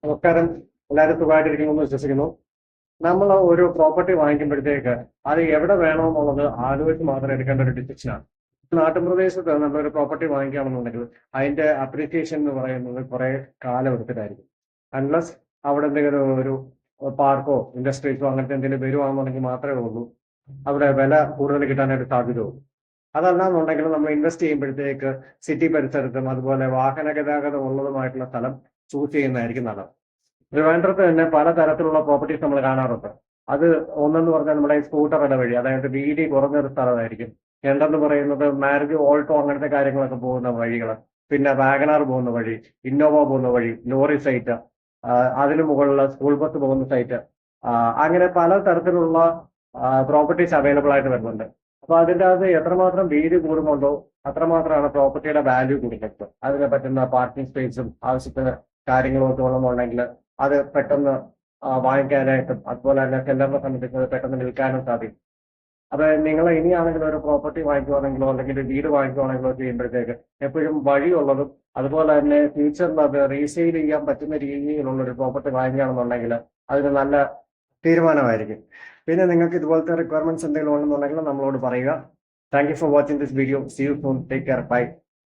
നമസ്കാരം. എല്ലാവരും സുഖമായിട്ടിരിക്കുന്നു വിശ്വസിക്കുന്നു. നമ്മൾ ഒരു പ്രോപ്പർട്ടി വാങ്ങിക്കുമ്പോഴത്തേക്ക് അത് എവിടെ വേണമെന്നുള്ളത് ആലോചിച്ച് മാത്രം എടുക്കേണ്ട ഒരു ഡിസിഷനാണ്. നാട്ടുപ്രദേശത്ത് നമ്മളൊരു പ്രോപ്പർട്ടി വാങ്ങിക്കുകയാണെന്നുണ്ടെങ്കിൽ അതിന്റെ അപ്രീസിയേഷൻ എന്ന് പറയുന്നത് കുറെ കാലം എടുത്തിട്ടായിരിക്കും. അൺലസ് അവിടെ എന്തെങ്കിലും ഒരു പാർക്കോ ഇൻഡസ്ട്രീസോ അങ്ങനത്തെ എന്തെങ്കിലും വരുവാണെന്നുണ്ടെങ്കിൽ മാത്രമേ ഉള്ളൂ അവിടെ വില കൂടുതൽ കിട്ടാനായിട്ട് സാധ്യതയുള്ളൂ. അതല്ലാന്നുണ്ടെങ്കിൽ നമ്മൾ ഇൻവെസ്റ്റ് ചെയ്യുമ്പോഴത്തേക്ക് സിറ്റി പരിസരത്തും അതുപോലെ വാഹന ഗതാഗതം ഉള്ളതുമായിട്ടുള്ള സ്ഥലം ചൂസ് ചെയ്യുന്നതായിരിക്കും നല്ലത്. ട്രിവാൻഡ്രത്ത് തന്നെ പല തരത്തിലുള്ള പ്രോപ്പർട്ടീസ് നമ്മൾ കാണാറുണ്ട്. അത് ഒന്നെന്ന് പറഞ്ഞാൽ നമ്മുടെ സ്കൂട്ടറുടെ വഴി, അതായത് വീതി കുറഞ്ഞൊരു സ്ഥലമായിരിക്കും. രണ്ടെന്ന് പറയുന്നത് മാരുതി ഓൾട്ടോ അങ്ങനത്തെ കാര്യങ്ങളൊക്കെ പോകുന്ന വഴികൾ, പിന്നെ വാഗനാർ പോകുന്ന വഴി, ഇന്നോവ പോകുന്ന വഴി, ലോറി സൈറ്റ്, അതിന് മുകളിൽ സ്കൂൾ ബസ് പോകുന്ന സൈറ്റ്, അങ്ങനെ പല തരത്തിലുള്ള പ്രോപ്പർട്ടീസ് അവൈലബിൾ ആയിട്ട് വരുന്നുണ്ട്. അപ്പൊ അതിൻ്റെ അകത്ത് എത്രമാത്രം വീതി കൂടുന്നുണ്ടോ അത്രമാത്രമാണ് പ്രോപ്പർട്ടിയുടെ വാല്യൂ കൂടുന്നത്. അതിന് പറ്റുന്ന പാർക്കിംഗ് സ്പേസും ആവശ്യത്തിന് കാര്യങ്ങളും ഒക്കെ ഉള്ളതുണ്ടെങ്കിൽ അത് പെട്ടെന്ന് വാങ്ങിക്കാനായിട്ടും അതുപോലെ തന്നെ സെല്ലറിനെ സംബന്ധിച്ച് പെട്ടെന്ന് വിൽക്കാനും സാധിക്കും. അപ്പൊ നിങ്ങൾ ഇനിയാണെങ്കിലും ഒരു പ്രോപ്പർട്ടി വാങ്ങിക്കുവാണെങ്കിലോ അല്ലെങ്കിൽ ഒരു വീട് വാങ്ങിക്കുവാണെങ്കിലോ ചെയ്യുമ്പോഴത്തേക്ക് എപ്പോഴും വഴിയുള്ളതും അതുപോലെ തന്നെ ഫ്യൂച്ചറിൽ അത് റീസെയിൽ ചെയ്യാൻ പറ്റുന്ന രീതിയിലുള്ള ഒരു പ്രോപ്പർട്ടി വാങ്ങിക്കുകയാണെന്നുണ്ടെങ്കിൽ അതിന് നല്ല തീരുമാനമായിരിക്കും. പിന്നെ നിങ്ങൾക്ക് ഇതുപോലത്തെ റിക്വയർമെന്റ്സ് എന്തെങ്കിലും ഉണ്ടെന്നുണ്ടെങ്കിൽ നമ്മളോട് പറയുക. Thank you for watching this video. See you soon. Take care. By.